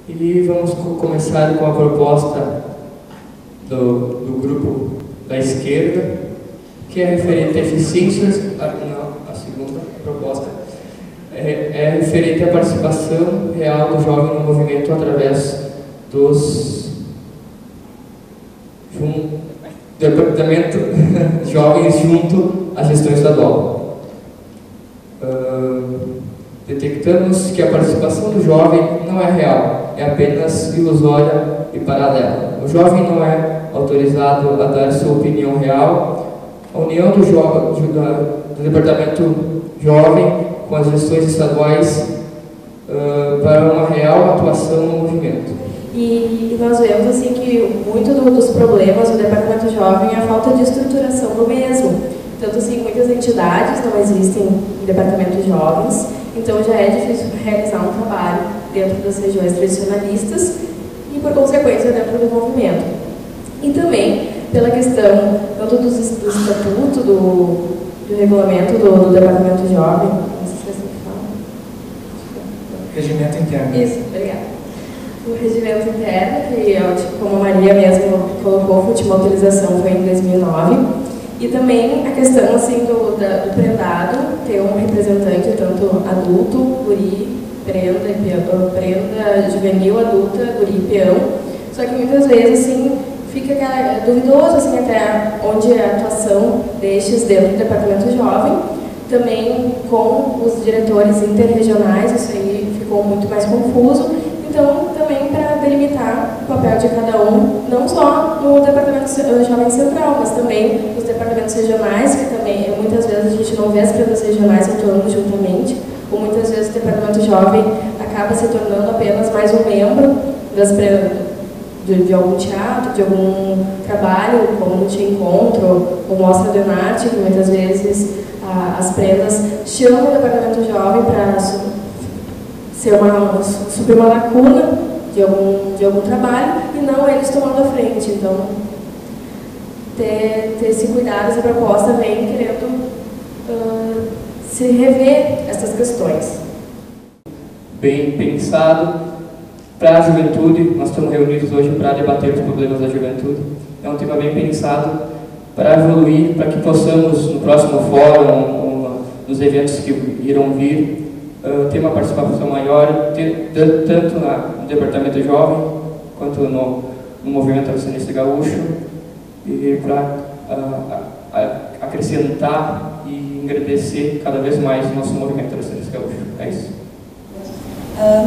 E vamos começar com a proposta do grupo da esquerda, que é referente a eficiências. A segunda proposta é referente à participação real do jovem no movimento através dos departamento jovens junto à gestão estadual. Detectamos que a participação do jovem não é real, é apenas ilusória e paralela. O jovem não é autorizado a dar sua opinião real. A união do departamento jovem com as gestões estaduais para uma real atuação no movimento. E nós vemos assim que muito dos problemas do departamento jovem é a falta de estruturação do mesmo. Tanto assim, muitas entidades não existem em departamentos jovens, então já é difícil realizar um trabalho dentro das regiões tradicionalistas e, por consequência, dentro do movimento. E também pela questão tanto do estatuto, do regulamento do departamento jovem, não sei se é assim que fala. Regimento interno. Isso, obrigada. O regimento interno, que, como a Maria mesmo colocou, a última atualização foi em 2009. E também a questão assim, do prendado ter um representante, tanto adulto, guri, prenda juvenil, adulta, guri e peão. Só que muitas vezes assim, fica duvidoso assim, até onde é a atuação destes dentro do departamento jovem. Também com os diretores interregionais, isso aí ficou muito mais confuso. Então, também para delimitar o papel de cada um, não só no departamento jovem central, mas também nos departamentos regionais, que também muitas vezes a gente não vê as prendas regionais atuando juntamente, ou muitas vezes o departamento jovem acaba se tornando apenas mais um membro das prendas de algum teatro, de algum trabalho, como Te Encontro, ou Mostra de Arte, que muitas vezes as prendas chamam o departamento jovem para suprir uma lacuna de algum trabalho e não eles tomando a frente. Então, ter esse cuidado, essa proposta vem querendo se rever essas questões. Bem pensado. Para a juventude, nós estamos reunidos hoje para debater os problemas da juventude. É um tema bem pensado para evoluir, para que possamos, no próximo fórum, nos eventos que irão vir, ter uma participação maior, tanto no departamento jovem, quanto no movimento abolicionista gaúcho, e para acrescentar e engrandecer cada vez mais o nosso movimento abolicionista gaúcho. É isso.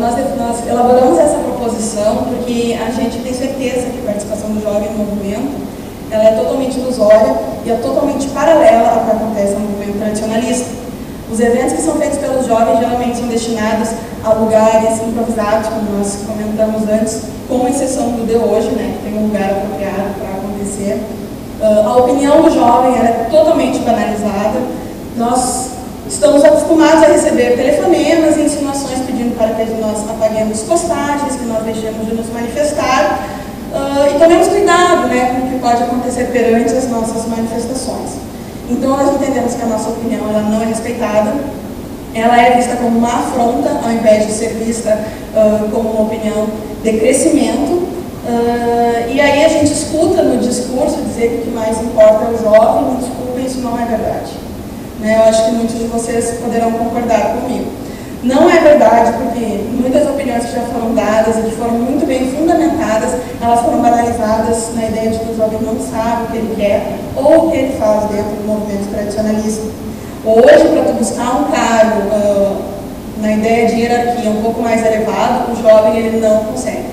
Nós elaboramos essa proposição porque a gente tem certeza que a participação do jovem no movimento ela é totalmente ilusória e é totalmente paralela ao que acontece no movimento tradicionalista. Os eventos que são feitos pelos jovens geralmente são destinados a lugares improvisados, como nós comentamos antes, com exceção do de hoje, né, que tem um lugar apropriado para acontecer. A opinião do jovem ela é totalmente banalizada. Nós estamos acostumados a receber telefonemas e insinuações pedindo para que nós apaguemos postagens, que nós deixemos de nos manifestar e tomemos cuidado, né, com o que pode acontecer perante as nossas manifestações. Então, nós entendemos que a nossa opinião ela não é respeitada, ela é vista como uma afronta, ao invés de ser vista como uma opinião de crescimento. E aí a gente escuta no discurso dizer que o que mais importa é o jovem, me desculpem, isso não é verdade. Né? Eu acho que muitos de vocês poderão concordar comigo. Não é verdade, porque muitas opiniões que já foram dadas e que foram muito bem fundamentadas, elas foram banalizadas na ideia de que o jovem não sabe o que ele quer ou o que ele faz dentro do movimento tradicionalista. Hoje, para tu buscar um cargo na ideia de hierarquia um pouco mais elevado, o jovem ele não consegue.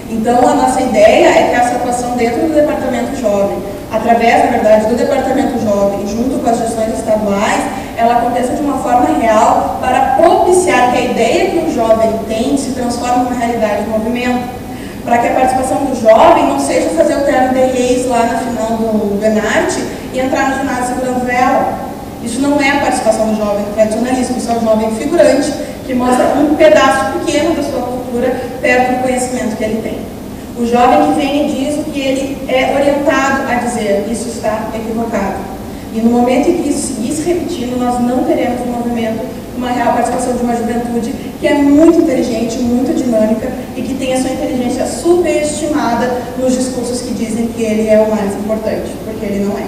Então, a nossa ideia é que essa atuação dentro do departamento jovem, através, na verdade, do departamento jovem, junto com as gestões estaduais, ela aconteça de uma forma real para propiciar que a ideia que o jovem tem se transforme numa realidade do movimento. Para que a participação do jovem não seja fazer o terno de reis lá na final do Benarte e entrar no ginásio segurando vela. Isso não é a participação do jovem no tradicionalismo, isso é o jovem figurante que mostra um pedaço pequeno da sua cultura perto do conhecimento que ele tem. O jovem que vem e diz o que ele é orientado a dizer, isso está equivocado. E no momento em que isso seguir se repetindo, nós não teremos um movimento uma real participação de uma juventude que é muito inteligente, muito dinâmica e que tem a sua inteligência superestimada nos discursos que dizem que ele é o mais importante, porque ele não é.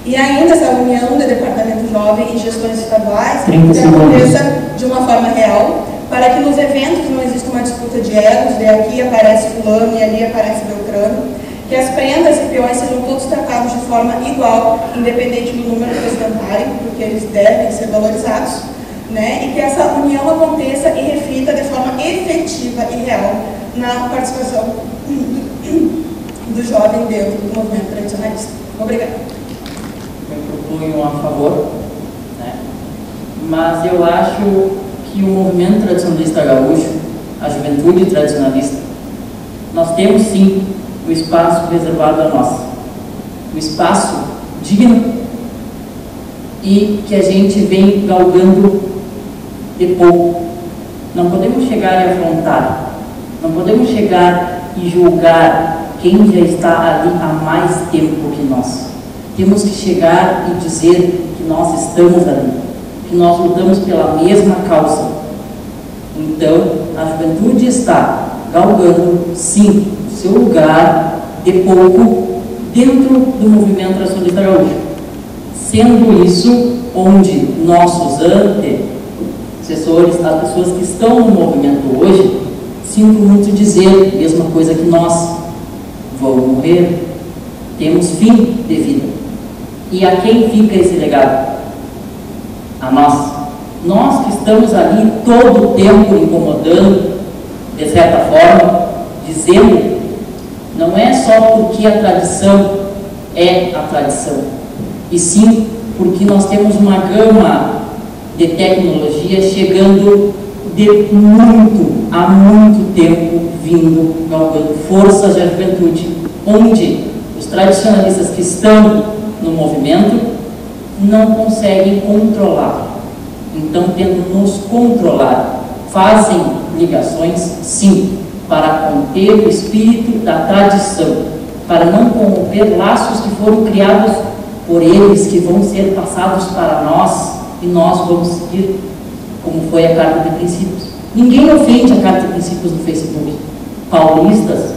E ainda essa união do Departamento Jovem e gestões estaduais que aconteça de uma forma real, para que nos eventos não exista uma disputa de egos, de aqui aparece fulano e ali aparece Beltrano, que as prendas e peões sejam todos tratados de forma igual, independente do número que eles tentarem, porque eles devem ser valorizados, né? E que essa união aconteça e reflita de forma efetiva e real na participação do jovem dentro do movimento tradicionalista. Obrigada. Eu proponho a favor, né? Mas eu acho que o movimento tradicionalista gaúcho, a juventude tradicionalista, nós temos sim o espaço reservado a nós, o espaço digno e que a gente vem galgando de pouco. Não podemos chegar e afrontar, não podemos chegar e julgar quem já está ali há mais tempo que nós. Temos que chegar e dizer que nós estamos ali, que nós lutamos pela mesma causa. Então, a juventude está galgando, sim, o seu lugar de pouco dentro do movimento tradicionalista gaúcho. Sendo isso onde nossos antecessores, as pessoas que estão no movimento hoje, sinto muito dizer a mesma coisa que nós: vão morrer, temos fim de vida. E a quem fica esse legado? A nós. Nós que estamos ali todo o tempo incomodando, de certa forma, dizendo, não é só porque a tradição é a tradição, e sim porque nós temos uma gama de tecnologia chegando de há muito tempo, vindo, galgando forças da juventude, onde os tradicionalistas que estão no movimento não conseguem controlar. Então, tendo nos controlar, fazem ligações, sim, para conter o espírito da tradição, para não corromper laços que foram criados por eles, que vão ser passados para nós, e nós vamos seguir, como foi a Carta de Princípios. Ninguém ofende a Carta de Princípios no Facebook. Paulistas,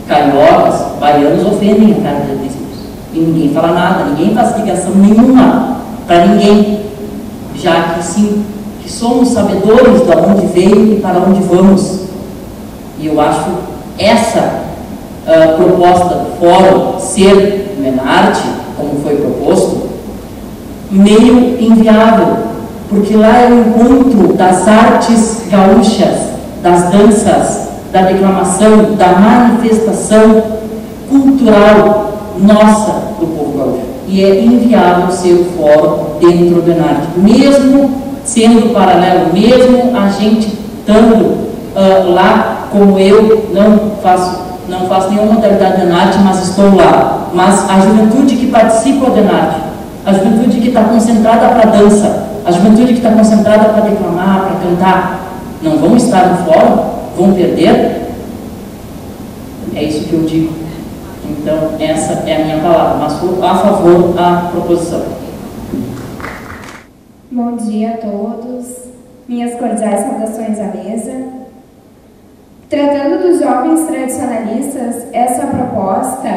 cariocas, baianos ofendem a Carta de Princípios. E ninguém fala nada, ninguém faz ligação nenhuma para ninguém, já que sim, que somos sabedores de onde veio e para onde vamos. E eu acho essa proposta do fórum ser Menarte, como foi proposto, meio inviável, porque lá é o encontro das artes gaúchas, das danças, da declamação, da manifestação cultural nossa do povo gaúcho. E é inviável ser o fórum dentro do Enarte, mesmo sendo paralelo, mesmo a gente estando lá, como eu não faço nenhuma modalidade de Enarte, mas estou lá. Mas a juventude que participa do Enarte, a juventude que está concentrada para a dança, a juventude que está concentrada para declamar, para cantar, não vão estar no fórum? Vão perder? É isso que eu digo. Então, essa é a minha palavra, mas sou a favor da proposição. Bom dia a todos. Minhas cordiais saudações à mesa. Tratando dos jovens tradicionalistas, essa proposta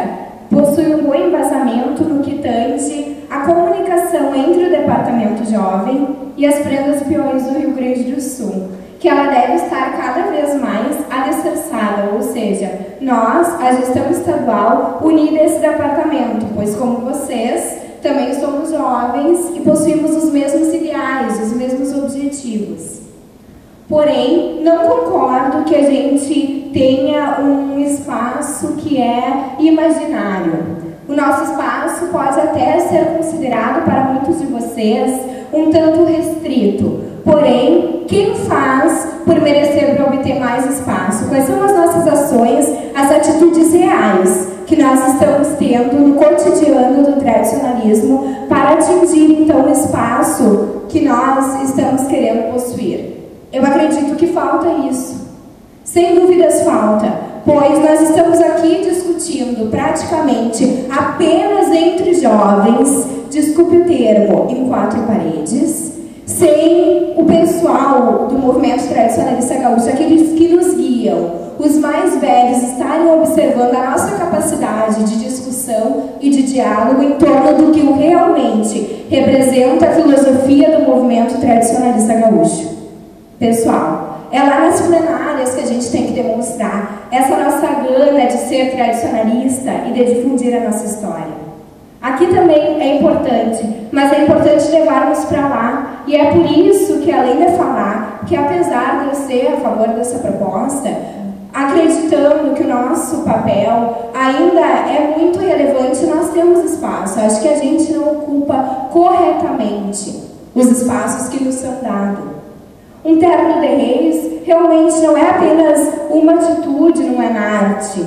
possui um bom embasamento no que tange a comunicação entre o Departamento Jovem e as prendas peões do Rio Grande do Sul, que ela deve estar cada vez mais alicerçada, ou seja, nós, a gestão estadual, unida a esse departamento, pois como vocês, também somos jovens e possuímos os mesmos ideais, os mesmos objetivos. Porém, não concordo que a gente tenha um espaço que é imaginário. O nosso espaço pode até ser considerado para muitos de vocês um tanto restrito. Porém, quem faz por merecer para obter mais espaço? Quais são as nossas ações, as atitudes reais que nós estamos tendo no cotidiano do tradicionalismo para atingir, então, o espaço que nós estamos querendo possuir? Eu acredito que falta isso. Sem dúvidas falta, pois nós estamos aqui discutindo praticamente apenas entre jovens, desculpe o termo, em quatro paredes, sem o pessoal do movimento tradicionalista gaúcho, aqueles que nos guiam, os mais velhos, estarem observando a nossa capacidade de discussão e de diálogo em torno do que realmente representa a filosofia do movimento tradicionalista gaúcho. Pessoal, é lá nas plenárias que a gente tem que demonstrar essa nossa gana de ser tradicionalista e de difundir a nossa história. Aqui também é importante, mas é importante levarmos para lá, e é por isso que, além de falar que, apesar de eu ser a favor dessa proposta, acreditando que o nosso papel ainda é muito relevante, nós temos espaço. Acho que a gente não ocupa corretamente os espaços que nos são dados. Um terno de reis realmente não é apenas uma atitude, não é uma arte,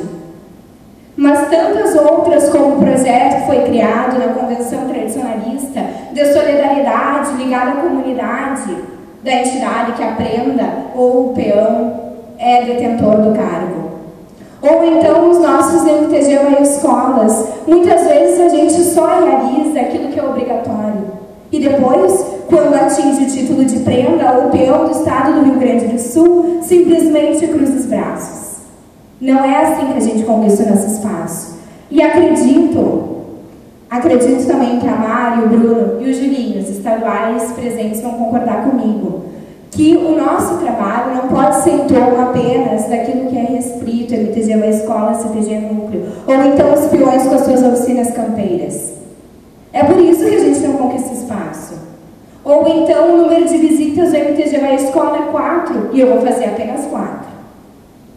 mas tantas outras, como o projeto que foi criado na Convenção Tradicionalista de solidariedade ligada à comunidade da entidade que a prenda ou o peão é detentor do cargo. Ou então os nossos MTG ou escolas, muitas vezes a gente só realiza aquilo que é obrigatório. E depois, quando atinge o título de prenda ou peão do estado do Rio Grande do Sul, simplesmente cruza os braços. Não é assim que a gente conquista o nosso espaço. E acredito também que a Mari, o Bruno e o Julinho, os estaduais presentes, vão concordar comigo, que o nosso trabalho não pode ser em torno apenas daquilo que é restrito, MTG vai escola, CTG núcleo, ou então os peões com as suas oficinas campeiras. É por isso que a gente não conquista espaço. Ou então o número de visitas do MTG vai escola é 4 e eu vou fazer apenas 4.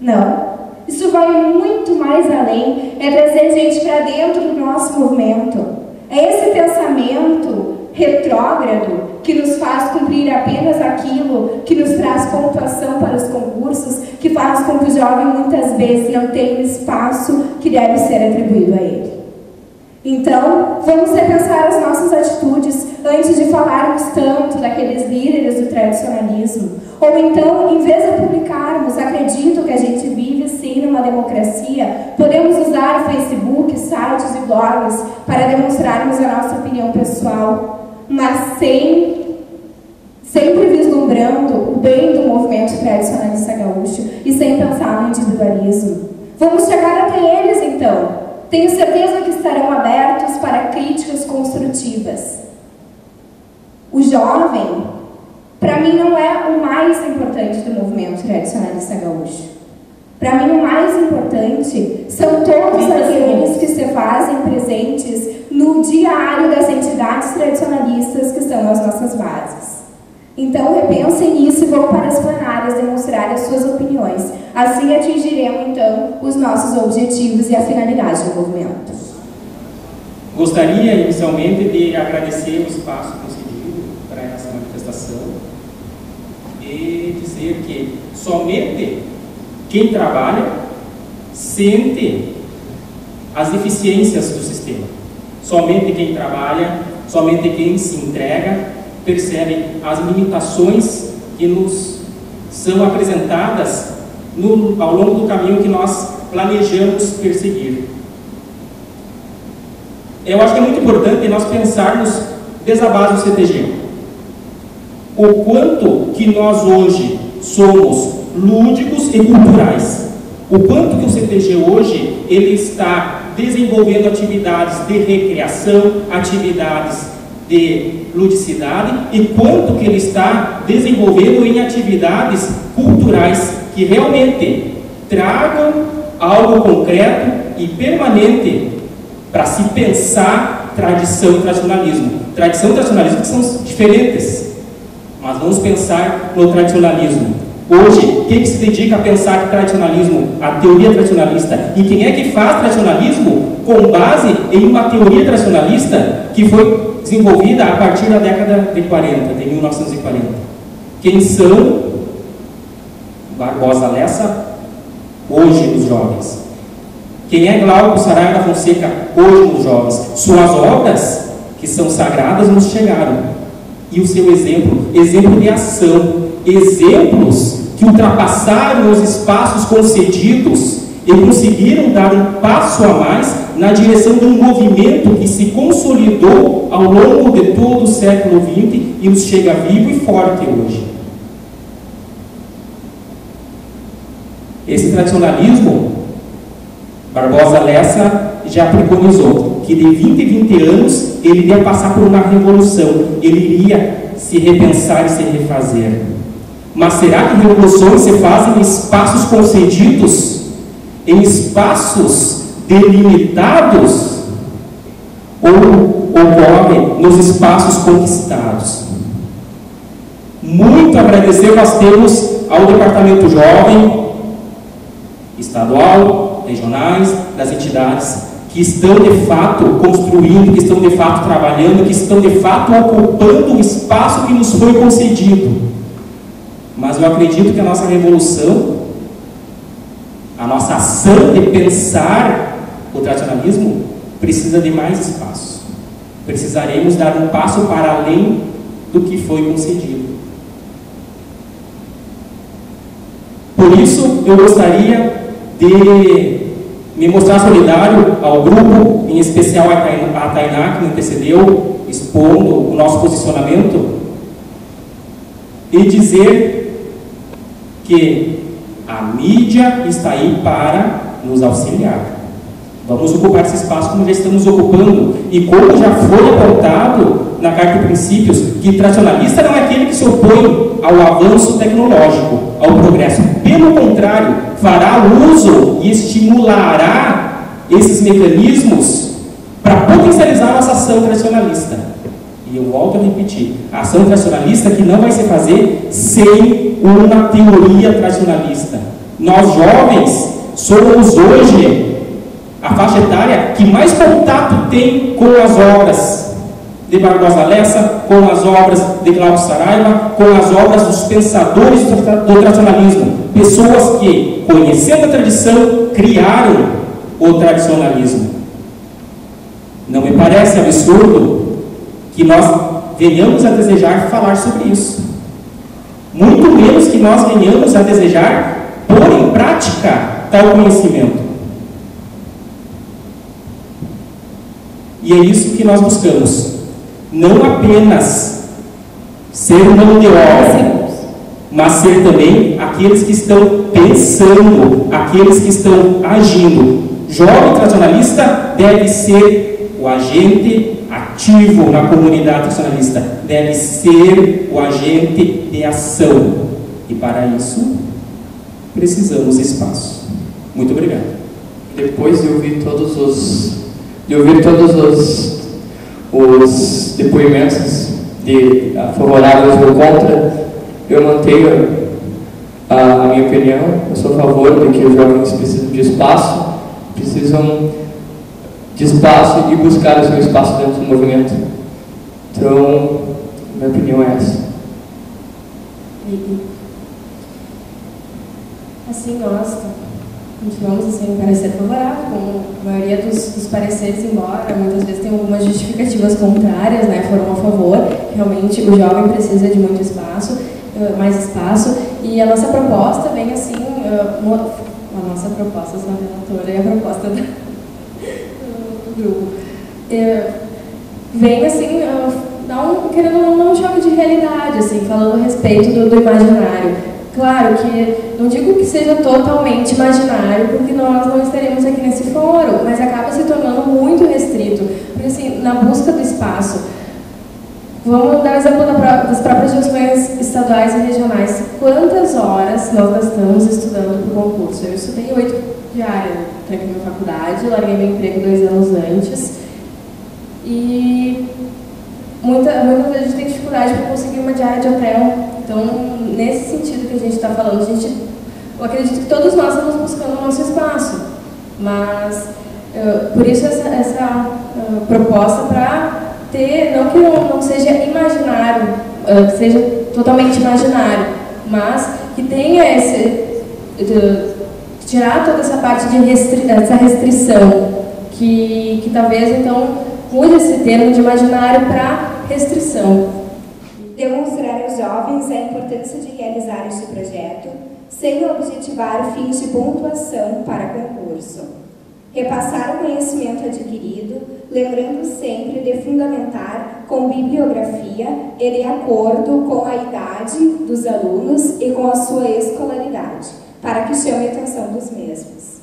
Não. Isso vai muito mais além, é trazer gente para dentro do nosso movimento. É esse pensamento retrógrado que nos faz cumprir apenas aquilo que nos traz pontuação para os concursos, que faz com que o jovem muitas vezes não tenha o espaço que deve ser atribuído a ele. Então, vamos repensar as nossas atitudes antes de falarmos tanto daqueles líderes do tradicionalismo. Ou então, em vez de publicarmos, acredito que a gente vive sim numa democracia, podemos usar Facebook, sites e blogs para demonstrarmos a nossa opinião pessoal, mas sempre vislumbrando o bem do movimento tradicionalista gaúcho e sem pensar no individualismo. Vamos chegar até eles então. Tenho certeza que estarão abertos para críticas construtivas. O jovem, para mim, não é o mais importante do movimento tradicionalista gaúcho. Para mim, o mais importante são todos aqueles que se fazem presentes no diário das entidades tradicionalistas que são as nossas bases. Então, repensem nisso e vão para as plenárias demonstrar as suas opiniões. Assim atingiremos, então, os nossos objetivos e a finalidade do movimento. Gostaria, inicialmente, de agradecer o espaço concedido para essa manifestação e dizer que somente quem trabalha sente as deficiências do sistema. Somente quem trabalha, somente quem se entrega, percebe as limitações que nos são apresentadas ao longo do caminho que nós planejamos perseguir. Eu acho que é muito importante nós pensarmos desde a base do CTG. O quanto que nós hoje somos lúdicos e culturais. O quanto que o CTG hoje ele está desenvolvendo atividades de recreação, atividades de ludicidade, e quanto que ele está desenvolvendo em atividades culturais que realmente tragam algo concreto e permanente para se pensar tradição e tradicionalismo. Tradição e tradicionalismo que são diferentes, mas vamos pensar no tradicionalismo. Hoje, quem que se dedica a pensar tradicionalismo, a teoria tradicionalista? E quem é que faz tradicionalismo com base em uma teoria tradicionalista que foi desenvolvida a partir da década de 40, de 1940? Quem são Barbosa Lessa hoje nos jovens? Quem é Glauco Saraiva da Fonseca hoje nos jovens? Suas obras, que são sagradas, nos chegaram. E o seu exemplo de ação, exemplos que ultrapassaram os espaços concedidos e conseguiram dar um passo a mais na direção de um movimento que se consolidou ao longo de todo o século XX e nos chega vivo e forte hoje. Esse tradicionalismo, Barbosa Lessa já preconizou que de 20 em 20 anos ele iria passar por uma revolução, ele iria se repensar e se refazer. Mas será que revoluções se fazem em espaços concedidos, em espaços delimitados, ou ocorre nos espaços conquistados? Muito agradecer nós temos ao Departamento Jovem, estadual, regionais, das entidades, que estão de fato construindo, que estão de fato trabalhando, que estão de fato ocupando o espaço que nos foi concedido. Mas eu acredito que a nossa revolução, a nossa ação de pensar o tradicionalismo, precisa de mais espaço. Precisaremos dar um passo para além do que foi concedido. Por isso, eu gostaria de me mostrar solidário ao grupo, em especial a Tainá, que me antecedeu, expondo o nosso posicionamento, e dizer que a mídia está aí para nos auxiliar. Vamos ocupar esse espaço como já estamos ocupando, e como já foi apontado na Carta de Princípios, que tradicionalista não é aquele que se opõe ao avanço tecnológico, ao progresso. Pelo contrário, fará uso e estimulará esses mecanismos para potencializar a nossa ação tradicionalista. E eu volto a repetir, a ação tradicionalista que não vai se fazer sem uma teoria tradicionalista. Nós jovens somos hoje a faixa etária que mais contato tem com as obras de Barbosa Lessa, com as obras de Glauco Saraiva, com as obras dos pensadores do tradicionalismo. Pessoas que, conhecendo a tradição, criaram o tradicionalismo. Não me parece absurdo que nós venhamos a desejar falar sobre isso. Muito menos que nós venhamos a desejar pôr em prática tal conhecimento. E é isso que nós buscamos. Não apenas ser mão de obra, mas ser também aqueles que estão pensando, aqueles que estão agindo. Jovem tradicionalista deve ser o agente ativo na comunidade tradicionalista, deve ser o agente de ação. E para isso, precisamos de espaço. Muito obrigado. Depois de ouvir todos os depoimentos favoráveis ou contra, eu mantenho a minha opinião. Eu sou a favor de que os jovens precisam de espaço e buscar o seu espaço dentro do movimento. Então, minha opinião é essa. Assim, nós continuamos assim, parecer favorável, com a maioria dos pareceres, embora muitas vezes tem algumas justificativas contrárias, né, foram a favor. Realmente o jovem precisa de muito espaço, mais espaço, e a nossa proposta vem assim, a nossa proposta, sou a relatora, e a proposta do grupo vem assim, querendo ou não, um choque de realidade, assim, falando a respeito do imaginário. Claro que não digo que seja totalmente imaginário, porque nós não estaremos aqui nesse fórum, mas acaba se tornando muito restrito. Porque, assim, na busca do espaço, vamos dar o exemplo das próprias gestões estaduais e regionais. Quantas horas nós gastamos estudando para o concurso? Eu estudei 8 diárias, tranquei minha faculdade, larguei meu emprego 2 anos antes, e muitas vezes a gente tem dificuldade para conseguir uma diária de hotel. Então, nesse sentido que a gente está falando, eu acredito que todos nós estamos buscando o nosso espaço, mas por isso essa proposta para ter, não que não seja imaginário, que seja totalmente imaginário, mas que tenha tirar toda essa parte de essa restrição, que talvez então mude esse termo de imaginário para restrição. Demonstrar aos jovens a importância de realizar este projeto, sem objetivar fins de pontuação para concurso. Repassar o conhecimento adquirido, lembrando sempre de fundamentar com bibliografia e de acordo com a idade dos alunos e com a sua escolaridade, para que chame a atenção dos mesmos.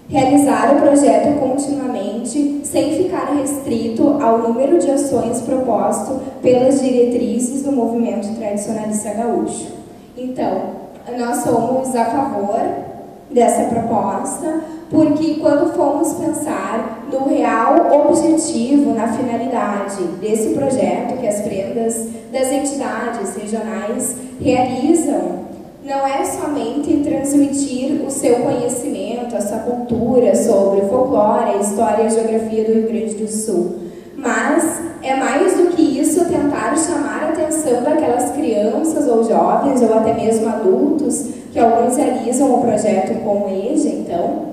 Realizar o projeto continuamente, sem ficar restrito ao número de ações proposto pelas diretrizes do movimento tradicionalista gaúcho. Então, nós somos a favor dessa proposta, porque quando fomos pensar no real objetivo, na finalidade desse projeto que as prendas das entidades regionais realizam, não é somente transmitir o seu conhecimento, a sua cultura sobre o folclore, a história e a geografia do Rio Grande do Sul, mas é mais do que isso tentar chamar a atenção daquelas crianças ou jovens, ou até mesmo adultos, que alguns realizam o projeto com o EJA, então,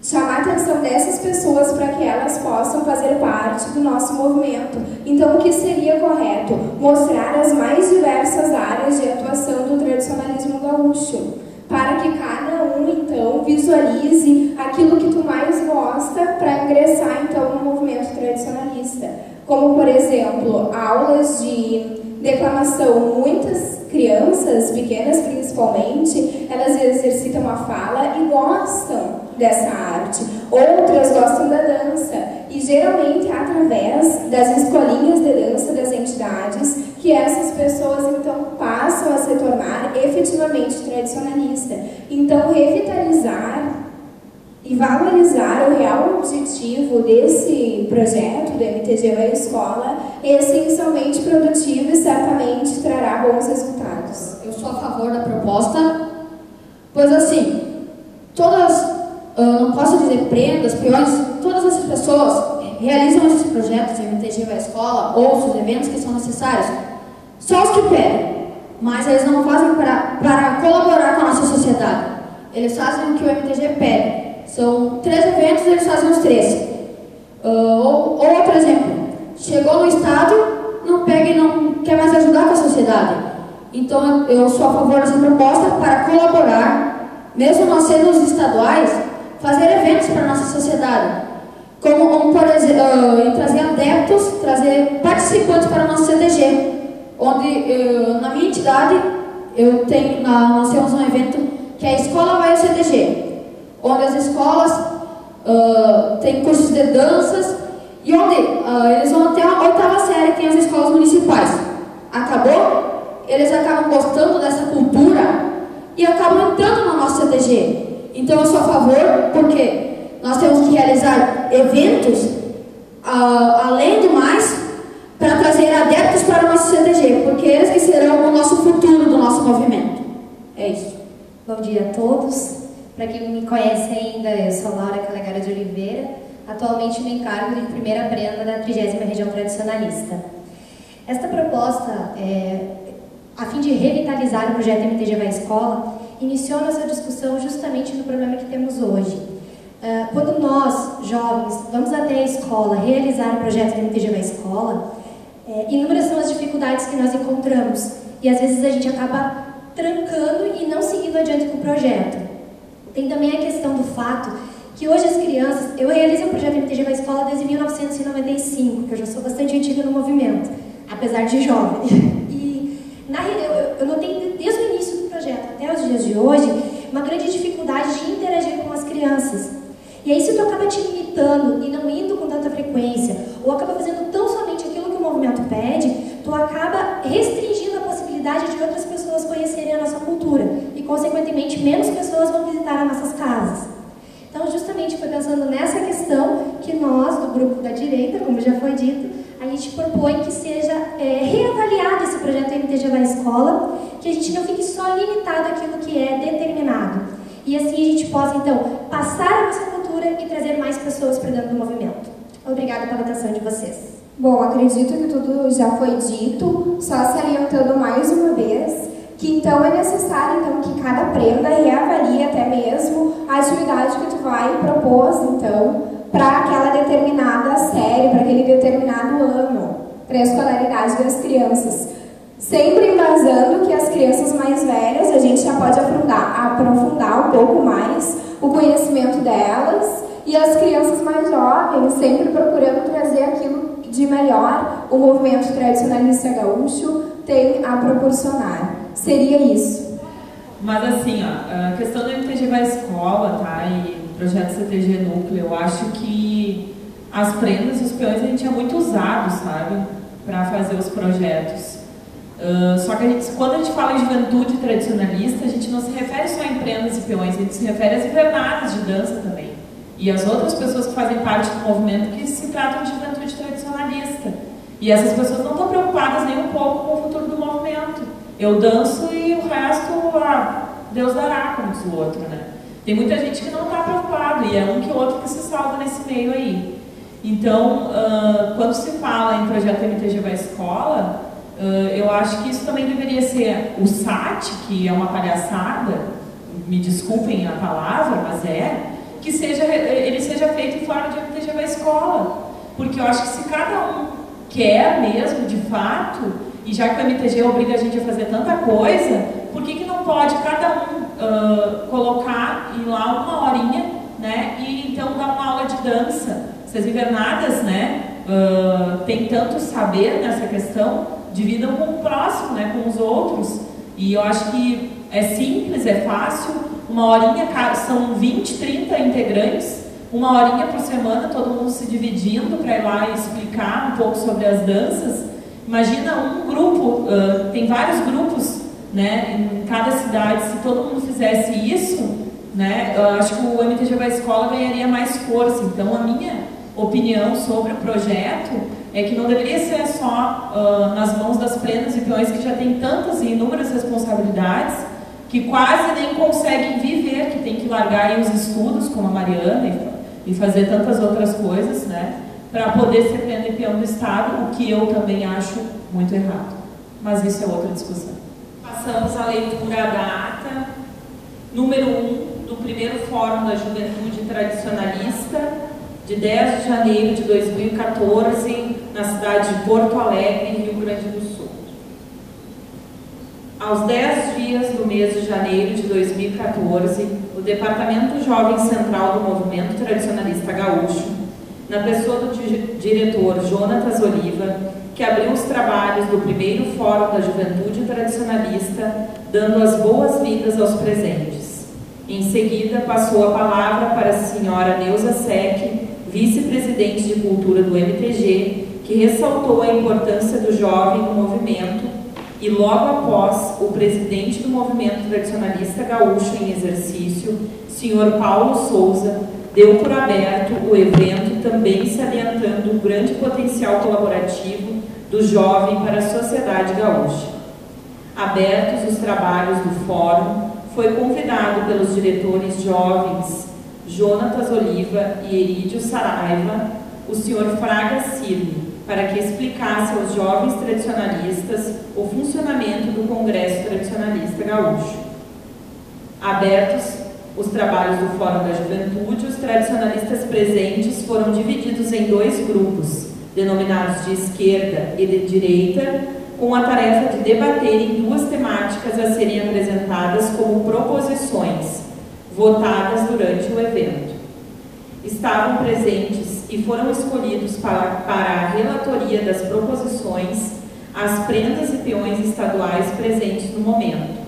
chamar a atenção dessas pessoas para que elas possam fazer parte do nosso movimento. Então, o que seria correto? Mostrar as mais diversas áreas de atuação do tradicionalismo gaúcho, para que cada um, então, visualize aquilo que tu mais gosta para ingressar, então, no movimento tradicionalista. Como, por exemplo, aulas de declamação. Muitas crianças, pequenas principalmente, elas exercitam a fala e gostam dessa arte. Outras gostam da dança. E geralmente é através das escolinhas de dança das entidades que essas pessoas então passam a se tornar efetivamente tradicionalista. Então, revitalizar e valorizar o real objetivo desse projeto do MTG Vai Escola é essencialmente produtivo e certamente trará bons resultados. Eu sou a favor da proposta, pois assim, não posso dizer prendas, peões, todas essas pessoas realizam esses projetos do MTG Vai Escola ou os eventos que são necessários, só os que pedem, mas eles não fazem para colaborar com a nossa sociedade. Eles fazem o que o MTG pede. São 3 eventos, eles fazem os 3. Ou outro exemplo, chegou no estado, não pega e não quer mais ajudar com a sociedade. Então eu sou a favor dessa proposta para colaborar, mesmo nós sendo os estaduais, fazer eventos para a nossa sociedade. Como por exemplo, trazer adeptos, trazer participantes para o nosso CTG, onde na minha entidade nós temos um evento que é a Escola Vai ao CTG, onde as escolas têm cursos de danças e onde eles vão até a 8ª série, tem as escolas municipais. Acabou, eles acabam gostando dessa cultura e acabam entrando no nosso CTG. Então eu sou a favor, porque nós temos que realizar eventos, além do mais, para trazer adeptos para o nosso CTG, porque eles que serão o nosso futuro do nosso movimento. É isso. Bom dia a todos. Para quem não me conhece ainda, eu sou Laura Calegara de Oliveira, atualmente no encargo de primeira prenda da 30ª Região Tradicionalista. Esta proposta, a fim de revitalizar o projeto MTG Vai Escola, iniciou nossa discussão justamente no problema que temos hoje. Quando nós, jovens, vamos até a escola realizar o projeto do MTG Vai Escola, inúmeras são as dificuldades que nós encontramos e às vezes a gente acaba trancando e não seguindo adiante com o projeto. Tem também a questão do fato que hoje as crianças... Eu realizei o projeto MTG Vai Escola desde 1995, que eu já sou bastante antiga no movimento, apesar de jovem. E eu notei desde o início do projeto até os dias de hoje uma grande dificuldade de interagir com as crianças. E aí se tu acaba te limitando e não indo com tanta frequência, ou acaba fazendo tão somente aquilo que o movimento pede, tu acaba restringindo a possibilidade de outras pessoas conhecerem a nossa cultura e, consequentemente, menos pessoas vão visitar as nossas casas. Então, justamente foi pensando nessa questão que nós, do grupo da direita, como já foi dito, a gente propõe que seja reavaliado esse projeto MTG Vai Escola, que a gente não fique só limitado àquilo que é determinado. E assim a gente possa, então, passar a nossa cultura e trazer mais pessoas para dentro do movimento. Obrigada pela atenção de vocês. Bom, acredito que tudo já foi dito, só salientando mais uma vez que então é necessário então, que cada prenda reavalie até mesmo a atividade que tu vai propor então, para aquela determinada série, para aquele determinado ano, para a escolaridade das crianças. Sempre embasando que as crianças mais velhas, a gente já pode aprofundar um pouco mais o conhecimento delas, e as crianças mais jovens sempre procurando trazer aquilo de melhor o movimento tradicionalista gaúcho tem a proporcionar. Seria isso. Mas assim, ó, a questão do MTG vai à escola, tá? E o projeto CTG Núcleo, eu acho que as prendas e os peões a gente é muito usado, sabe? Para fazer os projetos. Só que quando a gente fala em juventude tradicionalista, a gente não se refere só em prendas e peões, a gente se refere às invernadas de dança também. E as outras pessoas que fazem parte do movimento que se tratam de juventude tradicionalista. E essas pessoas não estão preocupadas nem um pouco com o futuro do movimento. Eu danço e o resto, Deus dará, como diz o outro, né? Tem muita gente que não está preocupado, e é um que o outro que se salva nesse meio aí. Então, quando se fala em projeto MTG vai à escola, eu acho que isso também deveria ser o SAT, que é uma palhaçada, me desculpem a palavra, mas que ele seja feito em forma de MTG vai à escola. Porque eu acho que se cada um quer mesmo, de fato, e já que o MTG obriga a gente a fazer tanta coisa, por que não pode cada um colocar em lá uma horinha, né, e então dar uma aula de dança? Essas invernadas, né, tem tanto saber nessa questão, dividam com o próximo, né, com os outros. E eu acho que é simples, é fácil, uma horinha, são 20, 30 integrantes, uma horinha por semana, todo mundo se dividindo para ir lá e explicar um pouco sobre as danças. Imagina um grupo, tem vários grupos, né, em cada cidade. Se todo mundo fizesse isso, né, eu acho que o MTG vai à escola ganharia mais força. Então, a minha opinião sobre o projeto é que não deveria ser só nas mãos das prendas e peões, que já têm tantas e inúmeras responsabilidades, que quase nem conseguem viver, que tem que largar aí os estudos, como a Mariana, e fazer tantas outras coisas, né, para poder ser prenda e peão do Estado, o que eu também acho muito errado. Mas isso é outra discussão. Passamos à leitura da ata número 1 do primeiro Fórum da Juventude Tradicionalista, de 10 de janeiro de 2014, na cidade de Porto Alegre, Rio Grande do Sul. Aos 10 dias do mês de janeiro de 2014, o Departamento Jovem Central do Movimento Tradicionalista Gaúcho, na pessoa do diretor Jonatas Oliva, que abriu os trabalhos do primeiro Fórum da Juventude Tradicionalista, dando as boas-vindas aos presentes. Em seguida, passou a palavra para a senhora Neuza Sec, vice-presidente de Cultura do MTG, que ressaltou a importância do jovem no movimento, e logo após, o presidente do Movimento Tradicionalista Gaúcho em exercício, senhor Paulo Souza, deu por aberto o evento, também salientando o grande potencial colaborativo do jovem para a sociedade gaúcha. Abertos os trabalhos do fórum, foi convidado pelos diretores jovens Jonatas Oliva e Erídio Saraiva, o senhor Fraga Cirne, para que explicasse aos jovens tradicionalistas o funcionamento do Congresso Tradicionalista Gaúcho. Abertos os trabalhos do Fórum da Juventude, os tradicionalistas presentes foram divididos em 2 grupos, denominados de esquerda e de direita, com a tarefa de debaterem 2 temáticas a serem apresentadas como proposições, votadas durante o evento. Estavam presentes e foram escolhidos para a relatoria das proposições as prendas e peões estaduais presentes no momento,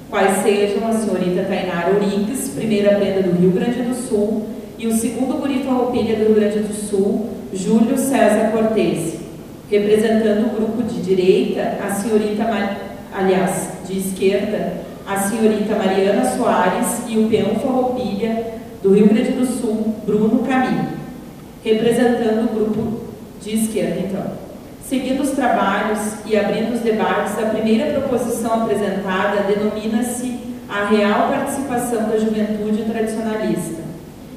quais sejam a senhorita Tainara Orix, primeira prenda do Rio Grande do Sul, e o segundo guri farroupilha do Rio Grande do Sul, Júlio César Cortese. Representando o grupo de direita, a senhorita, de esquerda, a senhorita Mariana Soares e o peão farroupilha do Rio Grande do Sul, Bruno Caminho. Representando o grupo de esquerda, então. Seguindo os trabalhos e abrindo os debates, a primeira proposição apresentada denomina-se a real participação da juventude tradicionalista,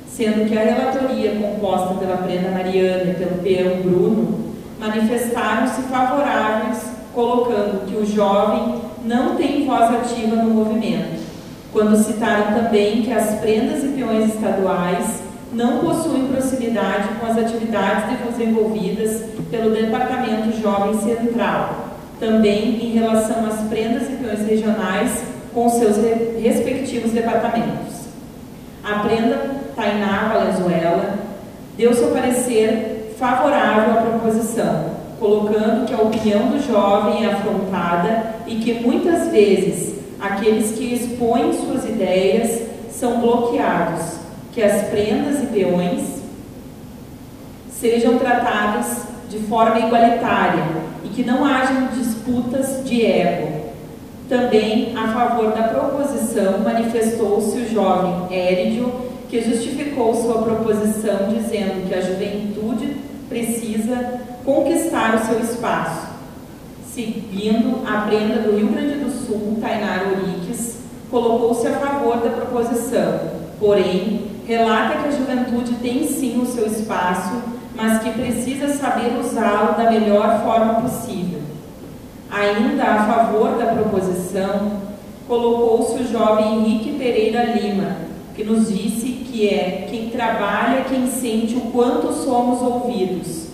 sendo que a relatoria, composta pela prenda Mariana e pelo peão Bruno, manifestaram-se favoráveis, colocando que o jovem não tem voz ativa no movimento, quando citaram também que as prendas e peões estaduais não possuem proximidade com as atividades desenvolvidas pelo Departamento Jovem Central, também em relação às prendas e peões regionais com seus respectivos departamentos. A prenda Tainá Valenzuela deu seu parecer favorável à proposição, colocando que a opinião do jovem é afrontada e que muitas vezes aqueles que expõem suas ideias são bloqueados, que as prendas e peões sejam tratados de forma igualitária e que não hajam disputas de ego. Também, a favor da proposição, manifestou-se o jovem Éridio, que justificou sua proposição dizendo que a juventude precisa conquistar o seu espaço. Seguindo a prenda do Rio Grande do Sul, Tainara Oriques, colocou-se a favor da proposição, porém, relata que a juventude tem sim o seu espaço, mas que precisa saber usá-lo da melhor forma possível. Ainda a favor da proposição, colocou-se o jovem Henrique Pereira Lima, que nos disse que é quem trabalha quem sente o quanto somos ouvidos.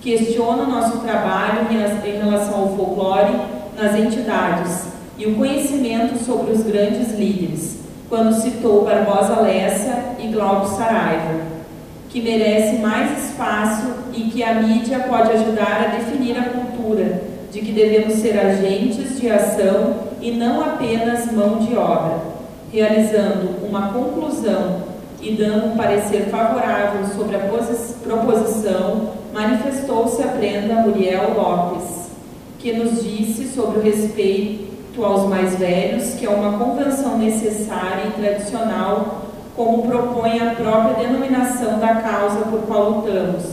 Questiona o nosso trabalho em relação ao folclore nas entidades e o conhecimento sobre os grandes líderes, quando citou Barbosa Lessa e Glauco Saraiva, que merece mais espaço e que a mídia pode ajudar a definir a cultura, de que devemos ser agentes de ação e não apenas mão de obra, realizando uma conclusão e dando um parecer favorável sobre a proposição, manifestou-se a prenda Muriel Lopes, que nos disse sobre o respeito aos mais velhos, que é uma convenção necessária e tradicional, como propõe a própria denominação da causa por qual lutamos,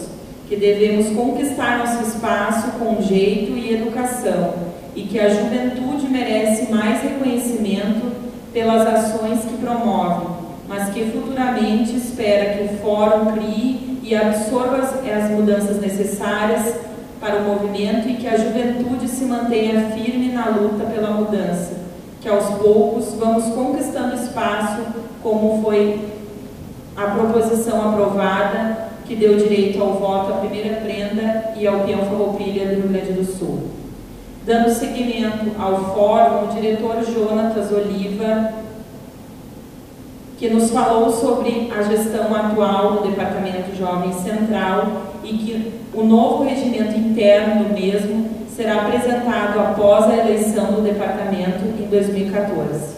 que devemos conquistar nosso espaço com jeito e educação, e que a juventude merece mais reconhecimento pelas ações que promove, mas que futuramente espera que o Fórum crie e absorva as mudanças necessárias para o movimento e que a juventude se mantenha firme na luta pela mudança, que aos poucos vamos conquistando espaço, como foi a proposição aprovada, que deu direito ao voto à primeira prenda e ao peão farroupilha do Rio Grande do Sul. Dando seguimento ao fórum, o diretor Jonatas Oliva, que nos falou sobre a gestão atual do Departamento Jovem Central e que o novo regimento interno do mesmo será apresentado após a eleição do departamento em 2014.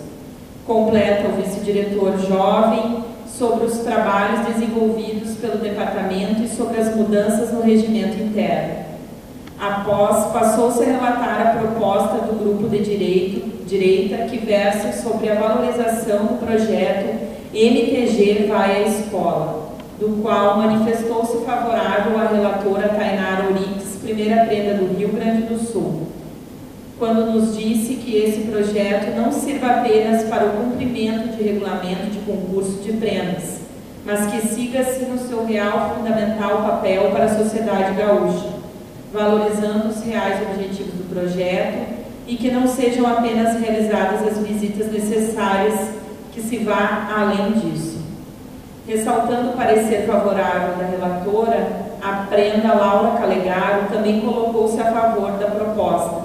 Completa o vice-diretor Jovem sobre os trabalhos desenvolvidos pelo departamento e sobre as mudanças no regimento interno. Após, passou-se a relatar a proposta do grupo de direita que versa sobre a valorização do projeto MTG Vai à Escola, do qual manifestou-se favorável a relatora Tainara Oriques, primeira prenda do Rio Grande do Sul, quando nos disse que esse projeto não sirva apenas para o cumprimento de regulamento de concurso de prendas, mas que siga-se no seu real fundamental papel para a sociedade gaúcha, valorizando os reais objetivos do projeto e que não sejam apenas realizadas as visitas necessárias, que se vá além disso. Ressaltando o parecer favorável da relatora, a prenda Laura Calegaro também colocou-se a favor da proposta,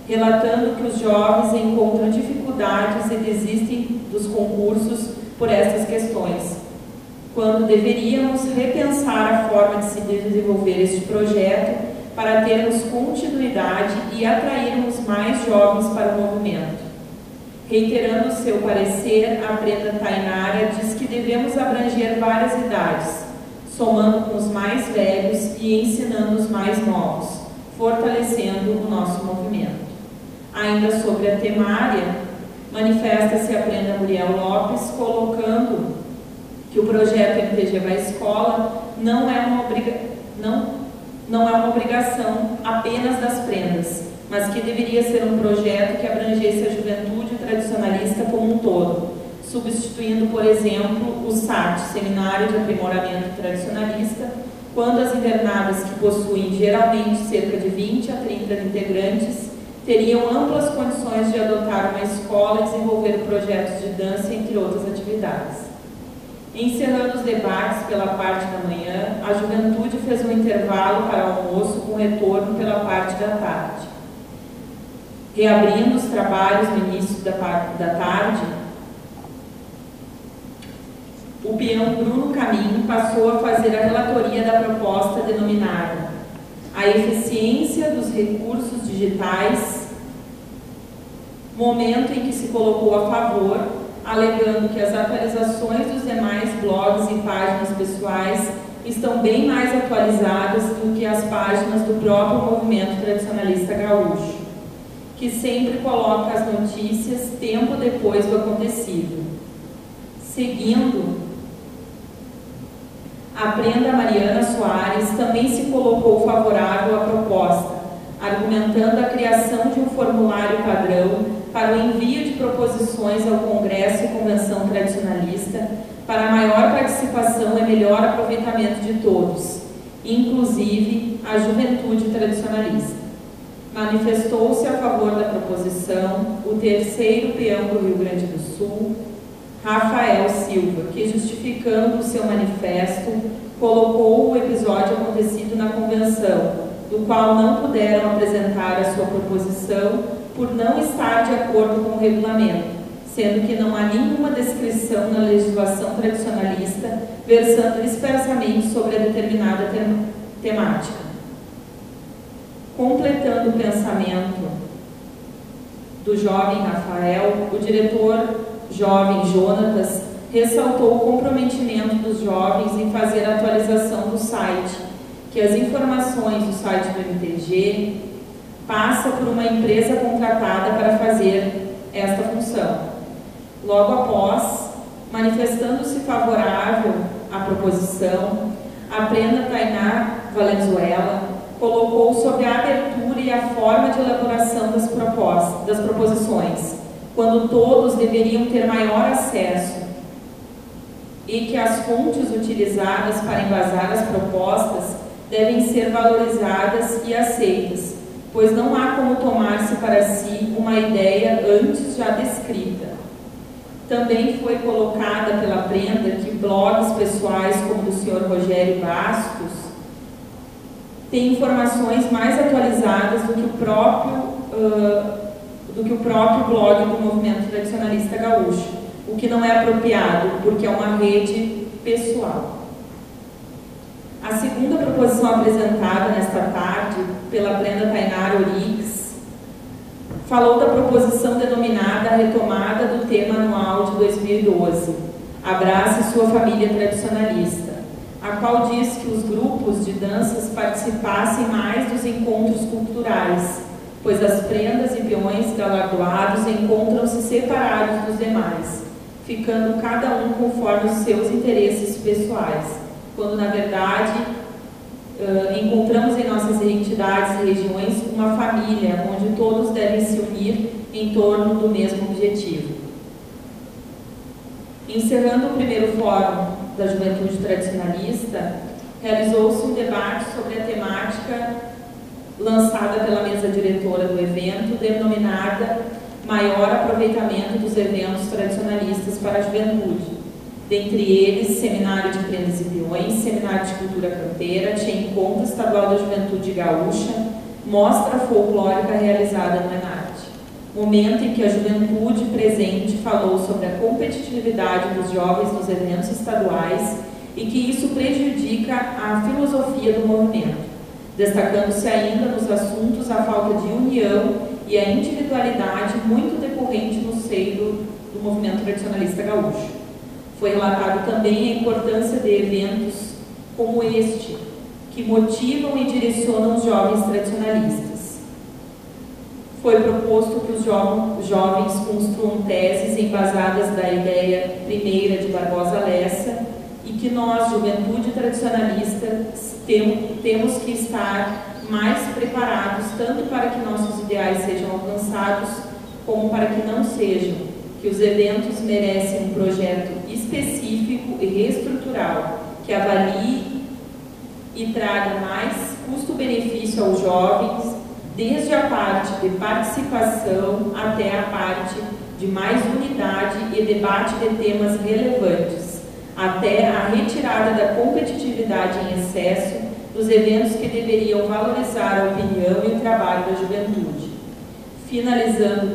relatando que os jovens encontram dificuldades e desistem dos concursos por essas questões, quando deveríamos repensar a forma de se desenvolver este projeto para termos continuidade e atrairmos mais jovens para o movimento. Reiterando seu parecer, a prenda Tainara diz que devemos abranger várias idades, somando com os mais velhos e ensinando os mais novos, fortalecendo o nosso movimento. Ainda sobre a temária, manifesta-se a prenda Muriel Lopes, colocando que o projeto MTG Vai à Escola não é uma obrigação apenas das prendas, mas que deveria ser um projeto que abrangesse a juventude tradicionalista como um todo, substituindo, por exemplo, o SAT, Seminário de Aprimoramento Tradicionalista, quando as invernadas, que possuem geralmente cerca de 20 a 30 integrantes, teriam amplas condições de adotar uma escola e desenvolver projetos de dança, entre outras atividades. Encerrando os debates pela parte da manhã, a juventude fez um intervalo para almoço com retorno pela parte da tarde. Reabrindo os trabalhos no início da tarde, o peão Bruno Caminho passou a fazer a relatoria da proposta denominada A Eficiência dos Recursos Digitais, momento em que se colocou a favor, alegando que as atualizações dos demais blogs e páginas pessoais estão bem mais atualizadas do que as páginas do próprio movimento tradicionalista gaúcho, que sempre coloca as notícias tempo depois do acontecido. Seguindo, a Prenda Mariana Soares também se colocou favorável à proposta, argumentando a criação de um formulário padrão para o envio de proposições ao Congresso e Convenção Tradicionalista para maior participação e melhor aproveitamento de todos, inclusive a juventude tradicionalista. Manifestou-se a favor da proposição o terceiro peão do Rio Grande do Sul, Rafael Silva, que, justificando o seu manifesto, colocou o episódio acontecido na convenção, do qual não puderam apresentar a sua proposição por não estar de acordo com o regulamento, sendo que não há nenhuma descrição na legislação tradicionalista versando dispersamente sobre a determinada temática. Completando o pensamento do jovem Rafael, o diretor jovem Jonatas ressaltou o comprometimento dos jovens em fazer a atualização do site, que as informações do site do MTG passa por uma empresa contratada para fazer esta função. Logo após, manifestando-se favorável à proposição, a Prenda Tainá Valenzuela colocou sobre a abertura e a forma de elaboração das proposições, quando todos deveriam ter maior acesso, e que as fontes utilizadas para embasar as propostas devem ser valorizadas e aceitas, pois não há como tomar-se para si uma ideia antes já descrita. Também foi colocada pela Prenda que blogs pessoais como o do Sr. Rogério Bastos têm informações mais atualizadas do que o próprio blog do movimento tradicionalista gaúcho, o que não é apropriado, porque é uma rede pessoal. A segunda proposição apresentada nesta tarde pela Prenda Tainara Orix falou da proposição denominada a retomada do tema anual de 2012, Abrace Sua Família Tradicionalista, a qual diz que os grupos de danças participassem mais dos encontros culturais, pois as prendas e peões galardoados encontram-se separados dos demais, ficando cada um conforme os seus interesses pessoais, quando na verdade encontramos em nossas entidades e regiões uma família onde todos devem se unir em torno do mesmo objetivo. Encerrando o primeiro fórum da Juventude Tradicionalista, realizou-se um debate sobre a temática lançada pela mesa diretora do evento, denominada Maior Aproveitamento dos Eventos Tradicionalistas para a Juventude. Dentre eles, Seminário de Prendas e Peões, Seminário de Cultura Campeira, Encontro Estadual da Juventude Gaúcha, Mostra Folclórica realizada no Enarte. Momento em que a juventude presente falou sobre a competitividade dos jovens nos eventos estaduais e que isso prejudica a filosofia do movimento, destacando-se ainda nos assuntos a falta de união e a individualidade muito decorrente no seio do movimento tradicionalista gaúcho. Foi relatado também a importância de eventos como este, que motivam e direcionam os jovens tradicionalistas. Foi proposto que os jovens construam teses embasadas da ideia primeira de Barbosa Lessa e que nós, juventude tradicionalista, temos que estar mais preparados tanto para que nossos ideais sejam alcançados como para que não sejam, que os eventos merecem um projeto específico e reestrutural que avalie e traga mais custo-benefício aos jovens, desde a parte de participação até a parte de mais unidade e debate de temas relevantes, até a retirada da competitividade em excesso dos eventos que deveriam valorizar a opinião e o trabalho da juventude. Finalizando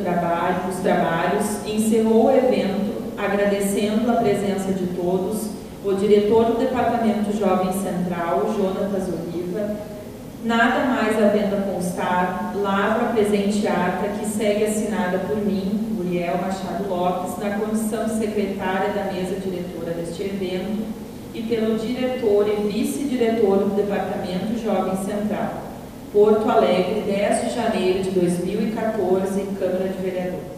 os trabalhos, encerrou o evento agradecendo a presença de todos, o diretor do Departamento Jovem Central, Jonatas Oliva. Nada mais havendo a constar, lavro a presente ata que segue assinada por mim, Muriel Machado Lopes, na condição de secretária da mesa diretora deste evento, e pelo diretor e vice-diretor do Departamento Jovem Central. Porto Alegre, 10 de janeiro de 2014, Câmara de Vereadores.